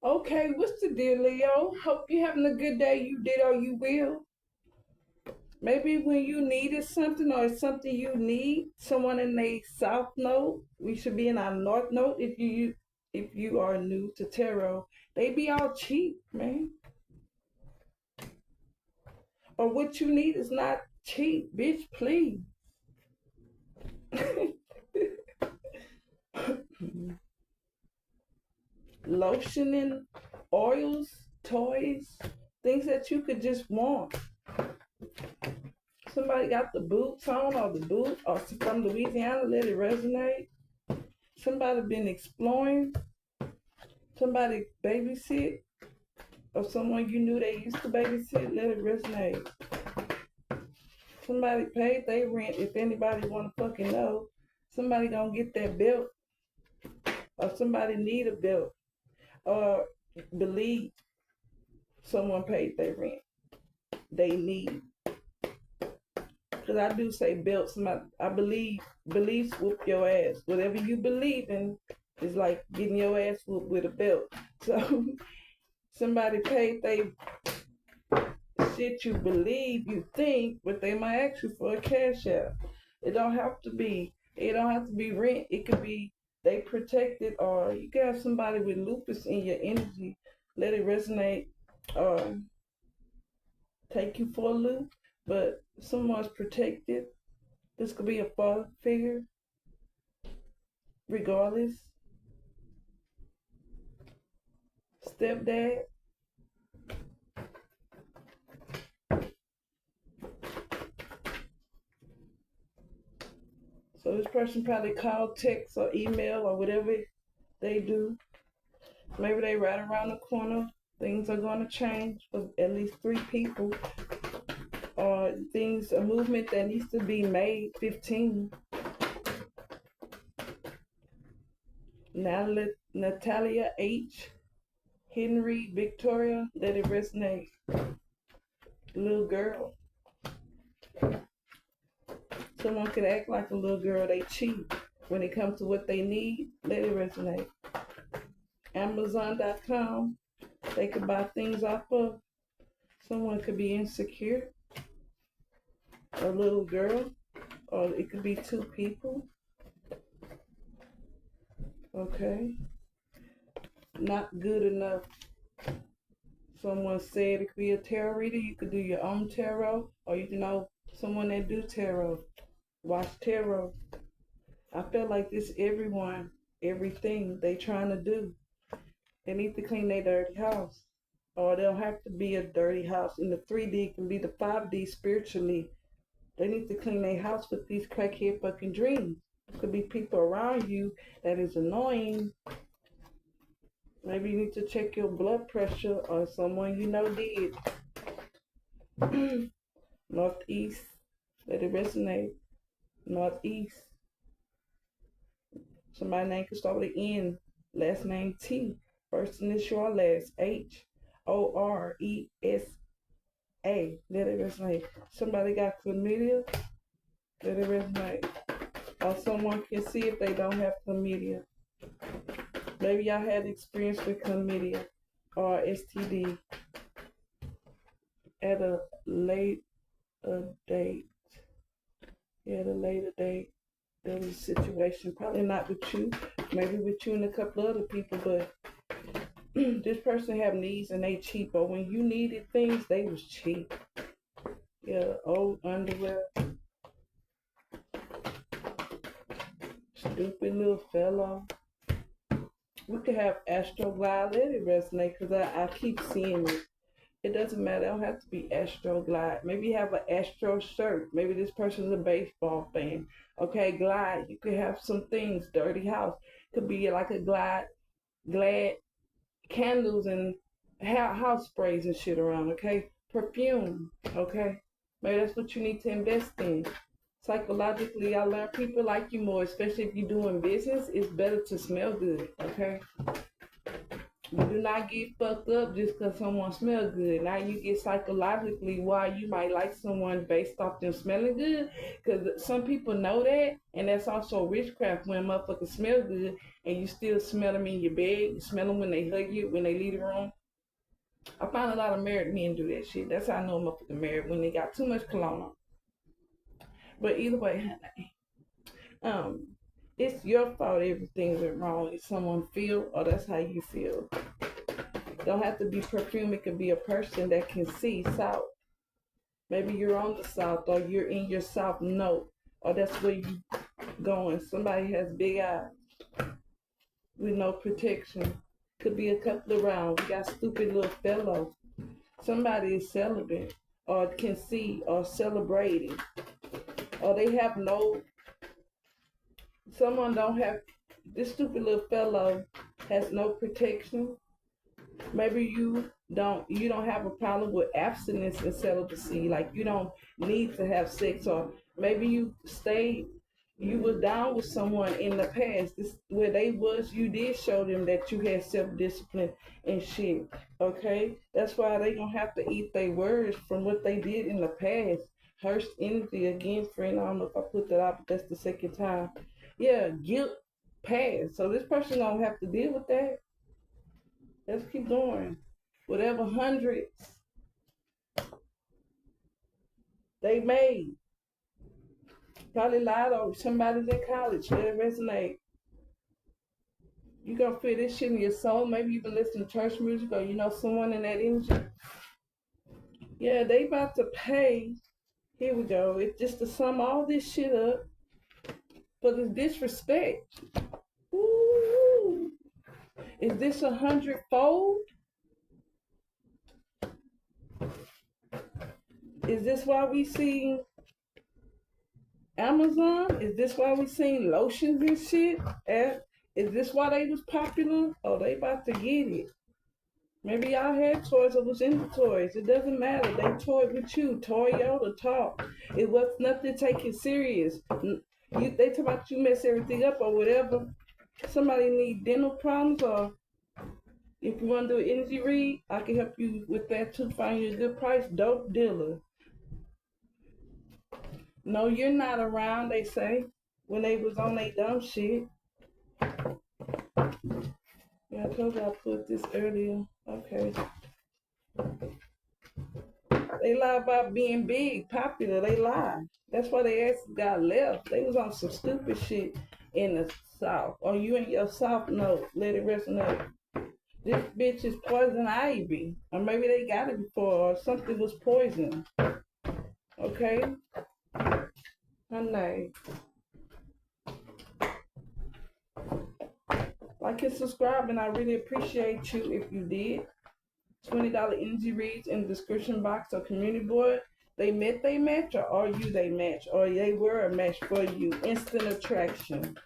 Okay, what's the deal, Leo? Hope you're having a good day. You did or you will. Maybe when you needed something or it's something you need, someone in a south node, we should be in our north node if you are new to tarot. They be all cheap, man. Or what you need is not cheap, bitch, please. Lotion and oils, toys, things that you could just want. Somebody got the boots on or the boot or from Louisiana, let it resonate. Somebody been exploring, somebody babysit, or someone you knew they used to babysit, let it resonate. Somebody paid their rent, if anybody wanna fucking know. Somebody gonna get that belt, or somebody need a belt, or believe someone paid their rent. They need. Cause I do say belts. I believe beliefs whoop your ass. Whatever you believe in is like getting your ass whooped with a belt. So somebody paid they shit you believe, you think, but they might ask you for a cash out. It don't have to be. It don't have to be rent. It could be they protected, or you can have somebody with lupus in your energy. Let it resonate. Take you for a loop, but someone's protected. This could be a father figure, regardless. Stepdad. So this person probably called, text, or email, or whatever they do. Maybe they right around the corner. Things are going to change for at least 3 people. Or a movement that needs to be made, 15. Natalia H. Henry Victoria, let it resonate. Little girl. Someone could act like a little girl, they cheap. When it comes to what they need, let it resonate. Amazon.com, they could buy things off of. Someone could be insecure, a little girl, or it could be 2 people. Okay. Not good enough. Someone said it could be a tarot reader. You could do your own tarot, or you can know someone that do tarot. Watch tarot. I feel like this everyone, everything they trying to do. They need to clean their dirty house. Or they don't have to be a dirty house. In the 3D, it can be the 5D spiritually. They need to clean their house with these crackhead fucking dreams. It could be people around you that is annoying. Maybe you need to check your blood pressure, or someone you know did. Northeast, let it resonate. Northeast. Somebody's name could start with an N, last name T, first initial or last Horesa. Let it resonate. Somebody got chlamydia, let it resonate. Or someone can see if they don't have chlamydia. Maybe y'all had experience with chlamydia or STD at a late date. Yeah, at a later date. There was a situation, probably not with you, maybe with you and a couple other people, but this person have needs and they cheap. But when you needed things, they was cheap. Yeah, old underwear. Stupid little fellow. We could have Astroglide. Let it resonate, because I keep seeing it. It doesn't matter. It don't have to be Astroglide. Maybe you have an Astro shirt. Maybe this person's a baseball fan. Okay, Glide. You could have some things. Dirty house. Could be like a Glad candles and house sprays and shit around. Okay, perfume. Okay, maybe that's what you need to invest in. Psychologically, I learn people like you more, especially if you're doing business. It's better to smell good. Okay. You do not get fucked up just because someone smells good. Now you get psychologically why you might like someone based off them smelling good. Because some people know that, and that's also witchcraft when motherfuckers smell good and you still smell them in your bed. You smell them when they hug you, when they leave the room. I find a lot of married men do that shit. That's how I know a motherfucker married, when they got too much cologne on. But either way, honey, it's your fault everything went wrong. If someone feel, or that's how you feel. Don't have to be perfume. It could be a person that can see south. Maybe you're on the south, or you're in your south node, or that's where you going. Somebody has big eyes with no protection. Could be a couple around. We got stupid little fellows. Somebody is celibate, or can see, or celebrating, or they have no. Someone don't have. This stupid little fellow has no protection. Maybe you don't have a problem with abstinence and celibacy, like you don't need to have sex, or maybe you was down with someone in the past, this where they was, you did show them that you had self-discipline and shit. Okay, that's why they gonna have to eat their words from what they did in the past. Hearst energy again, friend. I don't know if I put that out, but that's the second time. Yeah, guilt past, so this person gonna have to deal with that. Let's keep going. Whatever hundreds they made, probably lied on somebody's in college. Let it resonate. You gonna feel this shit in your soul. Maybe you been listening to church music, or you know someone in that energy. Yeah, they about to pay. Here we go. It's just to sum all this shit up for this disrespect. Ooh. Is this 100-fold? Is this why we see Amazon? Is this why we seen lotions and shit? Is this why they was popular? Oh, they about to get it. Maybe y'all had toys or was into toys. It doesn't matter. They toyed with you. Toyota talk. It was nothing taken serious. They talk about you mess everything up or whatever. Somebody need dental problems, or if you want to do an energy read, I can help you with that too. Find you a good price. Dope dealer. No, you're not around, they say, when they was on their dumb shit. Yeah, I told you I put this earlier. Okay. They lie about being big, popular. They lie. That's why they asked got left. They was on some stupid shit in the South. Or you in your South note. Let it resonate. This bitch is poison ivy. Or maybe they got it before, or something was poison. Okay? Honey. Like and subscribe, and I really appreciate you if you did. $20 energy reads in the description box or community board. They met they match, or are you they match, or they were a match for you. Instant attraction.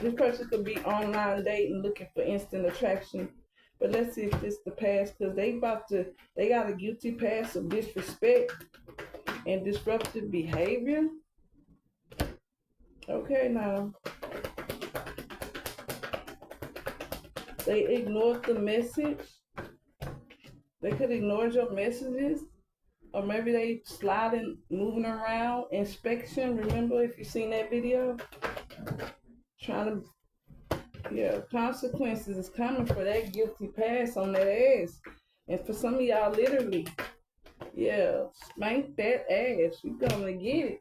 This person could be online dating looking for instant attraction. But let's see if this the past, because they got a guilty past of disrespect and disruptive behavior. Okay, now. They ignored the message. They could ignore your messages. Or maybe they sliding, moving around, inspection. Remember if you seen that video? Trying to, consequences is coming for that guilty past on that ass. And for some of y'all, literally, spank that ass. You gonna get it.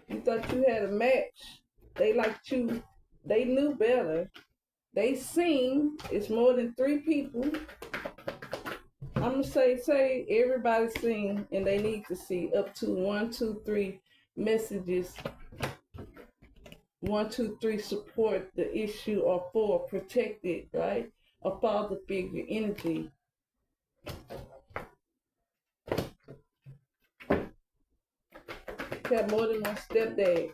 You thought you had a match. They liked you. They knew better. They seen it's more than 3 people. I'm gonna say everybody seen, and they need to see up to 1, 2, 3 messages. 1, 2, 3 support the issue, or 4 protect it, right? A father figure energy. You have more than one stepdad,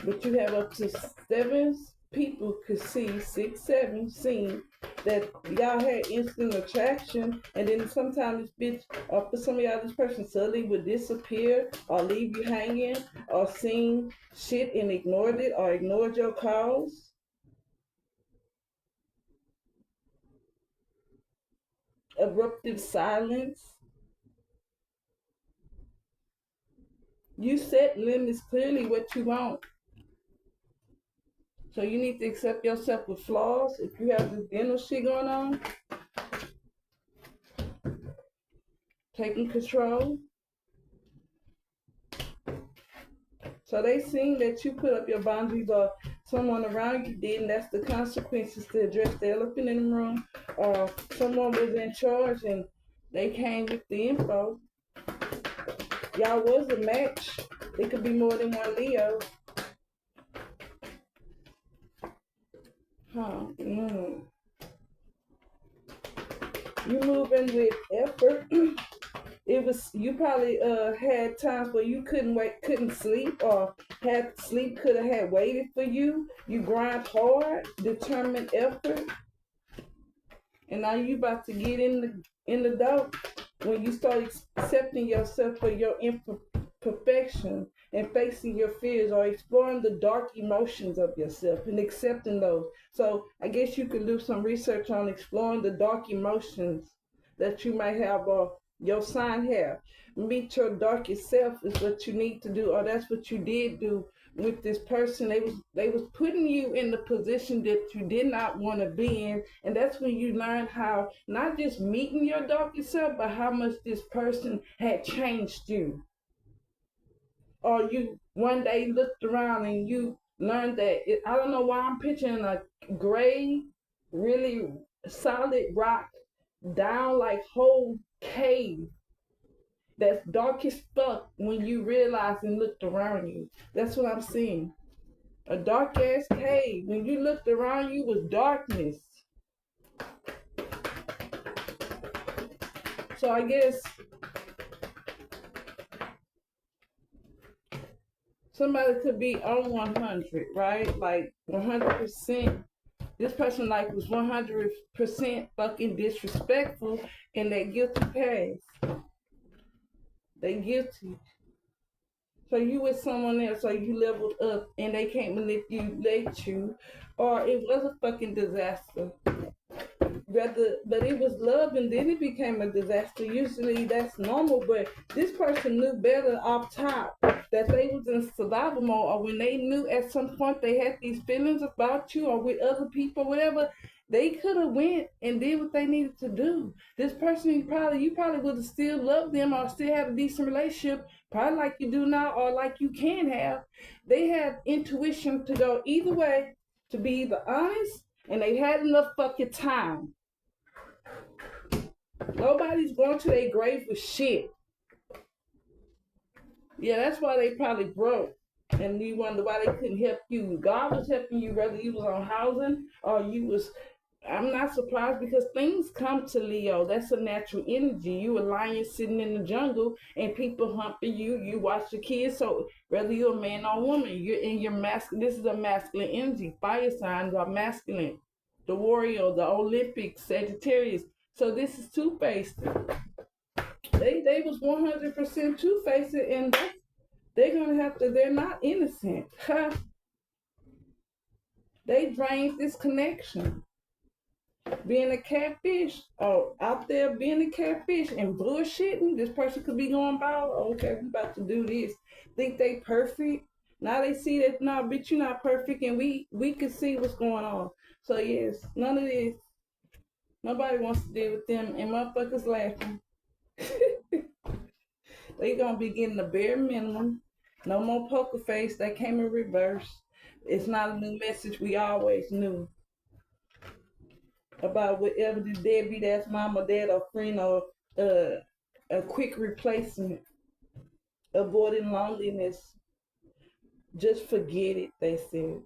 but you have up to 7 people could see, 6, 7 seen that y'all had instant attraction, and then sometimes this bitch, or for some of y'all, this person suddenly would disappear or leave you hanging, or seen shit and ignored it, or ignored your calls. abruptive silence. You set limits clearly what you want. So you need to accept yourself with flaws. If you have this dental shit going on, taking control. So they seen that you put up your boundaries or someone around you did, and that's the consequences to address the elephant in the room. Or someone was in charge and they came with the info. Y'all was a match. It could be more than one Leo. Huh. You moving with effort. It was you probably had times where you couldn't sleep, or had sleep could have had waited for you. You grind hard, determined effort, and now you about to get in the dope when you start accepting yourself for your imperfection and facing your fears, or exploring the dark emotions of yourself and accepting those. So I guess you could do some research on exploring the dark emotions that you might have, or your sign have. Meet your darkest self is what you need to do, or that's what you did do with this person. They was putting you in the position that you did not want to be in, and that's when you learn how not just meeting your darkest self, but how much this person had changed you. Or you one day looked around and you learned that I don't know why I'm picturing a gray, really solid rock down like whole cave that's dark as fuck when you realize and looked around you. That's what I'm seeing. A dark ass cave. When you looked around you was darkness. So I guess somebody could be on 100, right? Like 100%. This person like was 100% fucking disrespectful, and they guilty pass. They guilty. So you with someone else, or you leveled up, and they can't manipulate you, or it was a fucking disaster. But it was love, and then it became a disaster. Usually that's normal, but this person knew better off top that they was in survival mode, or when they knew at some point they had these feelings about you or with other people, whatever. They could have went and did what they needed to do. This person, you probably would have still loved them or still have a decent relationship, probably like you do now or like you can have. They had intuition to go either way, to be either honest, and they had enough fucking time. Nobody's going to their grave with shit. Yeah, that's why they probably broke. And you wonder why they couldn't help you. God was helping you, whether you was on housing or you was. I'm not surprised, because things come to Leo. That's a natural energy. You a lion sitting in the jungle and people humping you. You watch your kids. So whether you're a man or a woman, you're in your masculine. This is a masculine energy. Fire signs are masculine. The warrior, the Olympic, Sagittarius. So this is two-faced. They was 100% two-faced, and they're gonna have to. They're not innocent. They drained this connection. Being a catfish, or out there being a catfish and bullshitting. This person could be going about, okay, we about to do this. Think they perfect. Now they see that, no, bitch, you're not perfect, and we can see what's going on. So yes, none of this. Nobody wants to deal with them, and motherfuckers laughing. They gonna be getting the bare minimum. No more poker face. That came in reverse. It's not a new message. We always knew about whatever the deadbeat ass mom or dad or friend, or a quick replacement, avoiding loneliness. Just forget it, they said.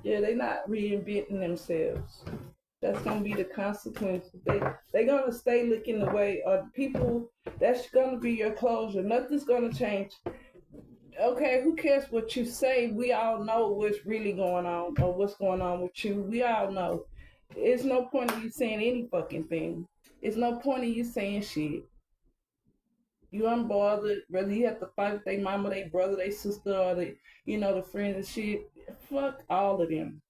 Yeah, they not reinventing themselves. That's gonna be the consequences. They gonna stay looking away. Or people, that's gonna be your closure. Nothing's gonna change. Okay, who cares what you say? We all know what's really going on, or what's going on with you. We all know. It's no point in you saying any fucking thing. It's no point in you saying shit. You unbothered, whether you have to fight with their mama, their brother, their sister, or the friends and shit. Fuck all of them.